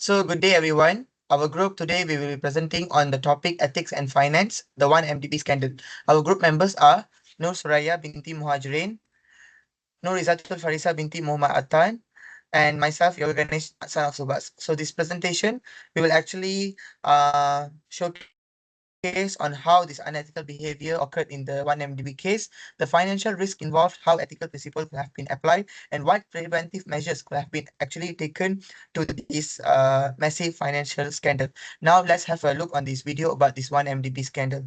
So good day everyone. Our group today we will be presenting on the topic ethics and finance, the 1MDB scandal. Our group members are Nur Suraya binti Muhajirin, Nur Izatul Farisa binti Muhammad Atan, and myself, Yoga Ganesh son of Subas. So this presentation, we will actually showcase on how this unethical behavior occurred in the 1MDB case, the financial risk involved, how ethical principles could have been applied, and what preventive measures could have been actually taken to this massive financial scandal. Now let's have a look on this video about this 1MDB scandal.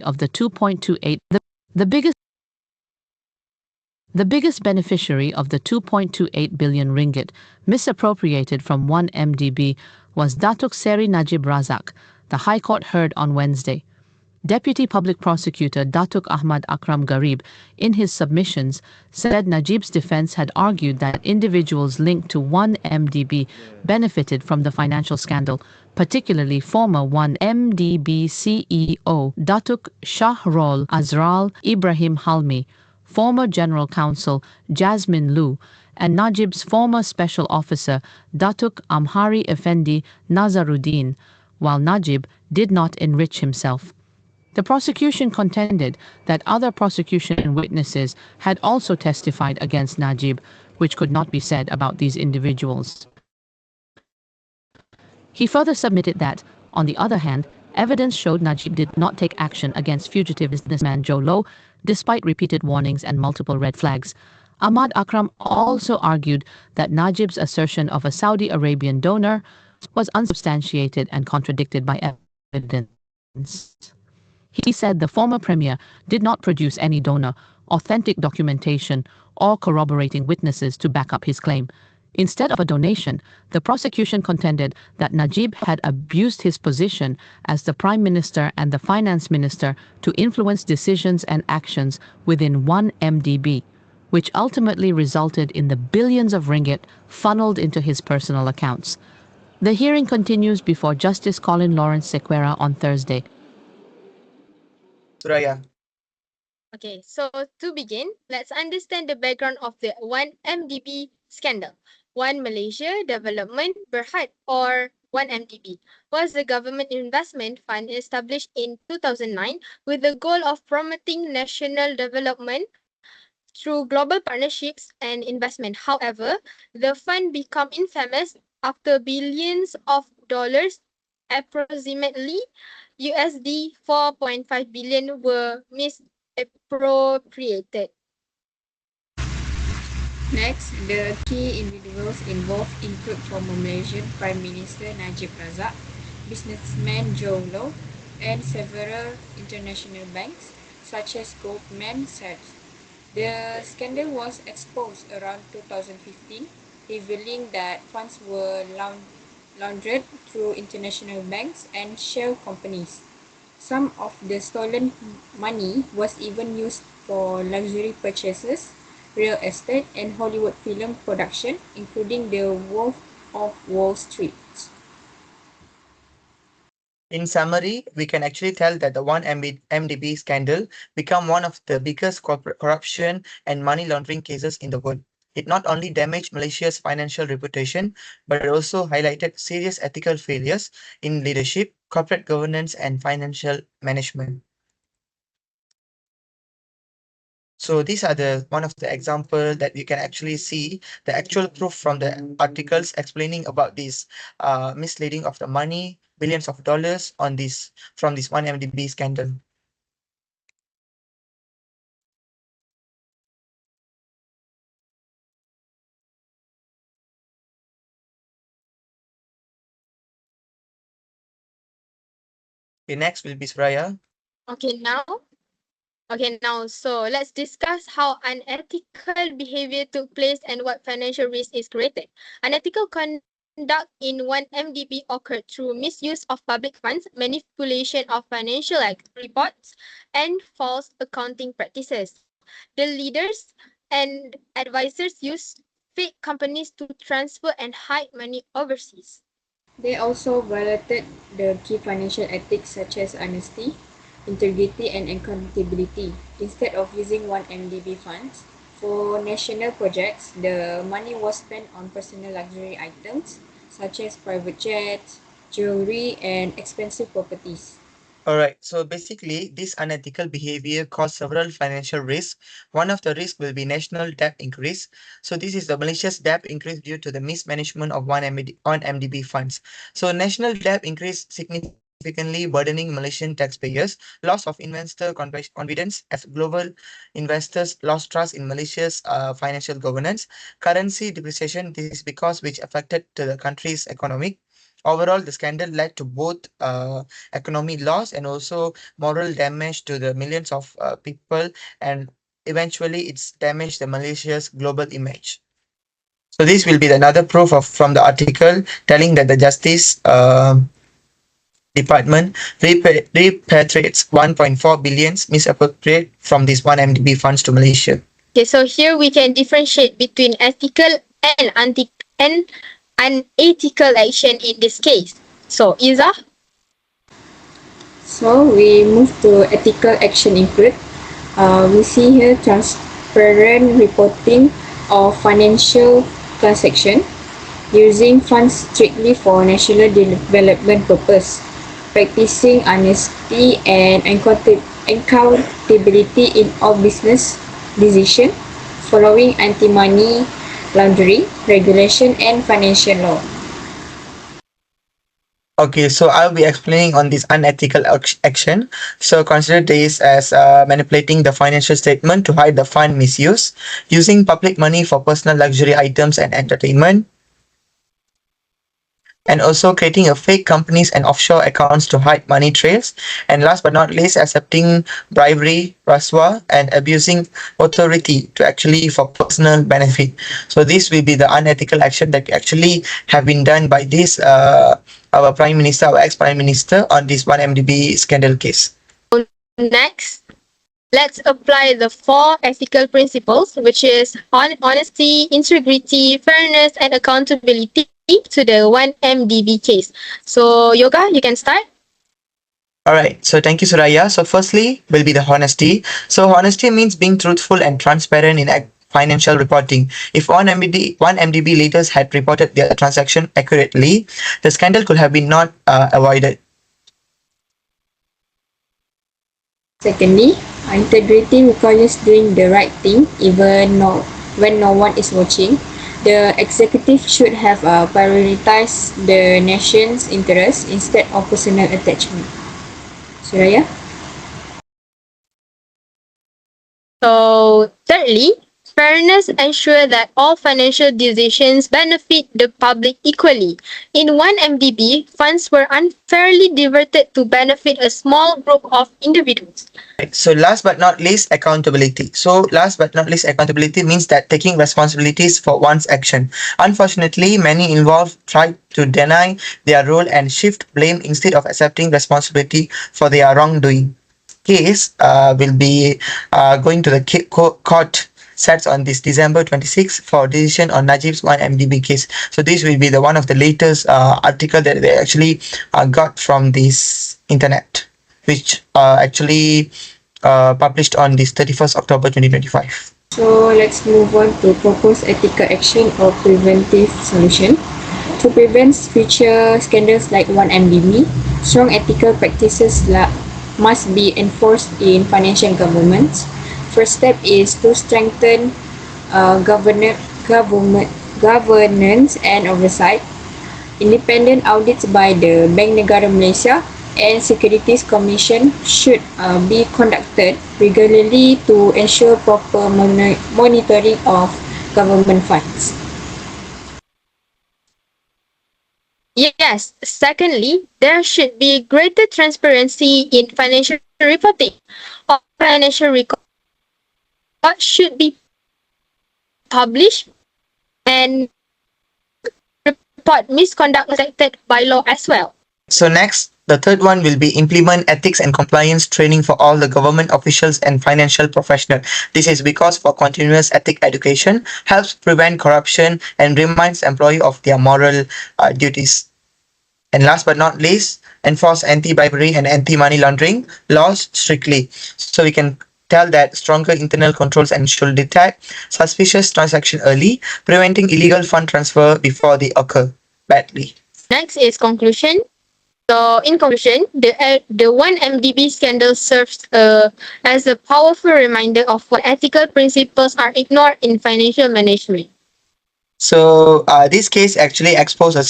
Of the 2.28 the biggest The biggest beneficiary of the 2.28 billion ringgit misappropriated from 1MDB was Datuk Seri Najib Razak, the High Court heard on Wednesday. Deputy Public Prosecutor Datuk Ahmad Akram Garib, in his submissions, said Najib's defense had argued that individuals linked to 1MDB benefited from the financial scandal, particularly former 1MDB CEO Datuk Shahrol Azral Ibrahim Halmi, former General Counsel Jasmine Lu, and Najib's former Special Officer Datuk Amhari Effendi Nazaruddin, while Najib did not enrich himself. The prosecution contended that other prosecution witnesses had also testified against Najib, which could not be said about these individuals. He further submitted that, on the other hand, evidence showed Najib did not take action against fugitive businessman Joe Low, despite repeated warnings and multiple red flags. Ahmad Akram also argued that Najib's assertion of a Saudi Arabian donor was unsubstantiated and contradicted by evidence. He said the former premier did not produce any donor, authentic documentation, or corroborating witnesses to back up his claim. Instead of a donation, the prosecution contended that Najib had abused his position as the Prime Minister and the Finance Minister to influence decisions and actions within 1MDB, which ultimately resulted in the billions of ringgit funneled into his personal accounts. The hearing continues before Justice Colin Lawrence Sequeira on Thursday. Suraya. Okay, so to begin, let's understand the background of the 1MDB scandal. One Malaysia Development Berhad, or 1MDB, was a government investment fund established in 2009 with the goal of promoting national development through global partnerships and investment. However, the fund became infamous after billions of dollars, approximately USD 4.5 billion, were misappropriated. Next, the key individuals involved include former Malaysian Prime Minister Najib Razak, businessman Joe Low, and several international banks, such as Goldman Sachs. The scandal was exposed around 2015, revealing that funds were laundered through international banks and shell companies. Some of the stolen money was even used for luxury purchases, real estate, and Hollywood film production, including The Wolf of Wall Street. In summary, we can actually tell that the 1MDB scandal became one of the biggest corruption and money laundering cases in the world. It not only damaged Malaysia's financial reputation, but it also highlighted serious ethical failures in leadership, corporate governance, and financial management. So these are the one of the example that you can actually see the actual proof from the articles explaining about this misleading of the money, billions of dollars on this from this 1MDB scandal. Okay, next will be Suraya. Okay, so let's discuss how unethical behavior took place and what financial risk is created. Unethical conduct in 1MDB occurred through misuse of public funds, manipulation of financial reports, and false accounting practices. The leaders and advisors used fake companies to transfer and hide money overseas. They also violated the key financial ethics such as honesty, integrity, and accountability. Instead of using 1MDB funds, For national projects, the money was spent on personal luxury items such as private jets, jewelry, and expensive properties. All right, so basically, this unethical behavior caused several financial risks. One of the risks will be national debt increase. So this is the malicious debt increase due to the mismanagement of one MDB funds. So national debt increase significantly burdening Malaysian taxpayers, loss of investor confidence as global investors lost trust in Malaysia's financial governance, currency depreciation. This is because which affected to the country's economic. Overall, the scandal led to both economic loss and also moral damage to the millions of people, and eventually it's damaged the Malaysia's global image. So this will be another proof of from the article telling that the justice department repatriates 1.4 billions misappropriate from this one MDB funds to Malaysia. Okay, so here we can differentiate between ethical and unethical action in this case. So, Iza? So we move to ethical action include. We see here transparent reporting of financial transaction, using funds strictly for national development purpose, practicing honesty and accountability in all business decision, following anti-money laundering regulation and financial law. Okay, so I'll be explaining on this unethical action. So consider this as manipulating the financial statement to hide the fund misuse, using public money for personal luxury items and entertainment, and also creating a fake companies and offshore accounts to hide money trails, and last but not least, accepting bribery, rasuah, and abusing authority to actually for personal benefit. So this will be the unethical action that actually have been done by this our prime minister, our ex-prime minister, on this one MDB scandal case. Next, let's apply the four ethical principles, which is honesty, integrity, fairness, and accountability to the 1MDB case. So, Yoga, you can start. All right, so thank you, Suraya. So firstly will be the honesty. So honesty means being truthful and transparent in financial reporting. If one MDB leaders had reported their transaction accurately, the scandal could have been not avoided. Secondly, integrity requires doing the right thing even when no one is watching. The executive should have prioritized the nation's interests instead of personal attachment. Suraya? So, thirdly, fairness ensure that all financial decisions benefit the public equally. In 1MDB, funds were unfairly diverted to benefit a small group of individuals. Right. So last but not least, accountability. So last but not least, accountability means that taking responsibilities for one's action. Unfortunately, many involved tried to deny their role and shift blame instead of accepting responsibility for their wrongdoing. Case will be going to the court sets on this December 26 for decision on Najib's 1MDB case. So this will be the one of the latest article that they actually got from this internet, which actually published on this 31st October 2025. So let's move on to propose ethical action or preventive solution. To prevent future scandals like 1MDB, strong ethical practices must be enforced in financial governments. First step is to strengthen governance and oversight. Independent audits by the Bank Negara Malaysia and Securities Commission should be conducted regularly to ensure proper monitoring of government funds. Yes, secondly, there should be greater transparency in financial reporting. All financial records should be published and report misconduct protected by law as well. So next, the third one will be implement ethics and compliance training for all the government officials and financial professionals. This is because for continuous ethic education helps prevent corruption and reminds employee of their moral duties. And last but not least, enforce anti-bribery and anti-money laundering laws strictly. So we can tell that stronger internal controls and should detect suspicious transaction early, preventing illegal fund transfer before they occur badly. Next is conclusion. So, in conclusion, the 1MDB scandal serves as a powerful reminder of what ethical principles are ignored in financial management. So this case actually exposed a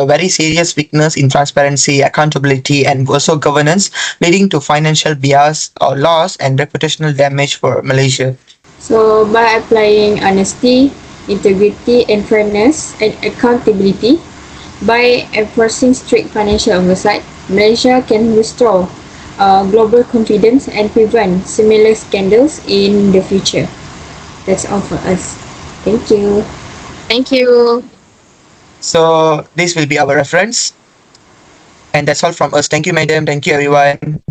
very serious weakness in transparency, accountability, and also governance, leading to financial bias or loss and reputational damage for Malaysia. So, by applying honesty, integrity, and fairness and accountability, by enforcing strict financial oversight, Malaysia can restore global confidence and prevent similar scandals in the future. That's all for us. Thank you. Thank you. So this will be our reference, and that's all from us. Thank you, madam. Thank you, everyone.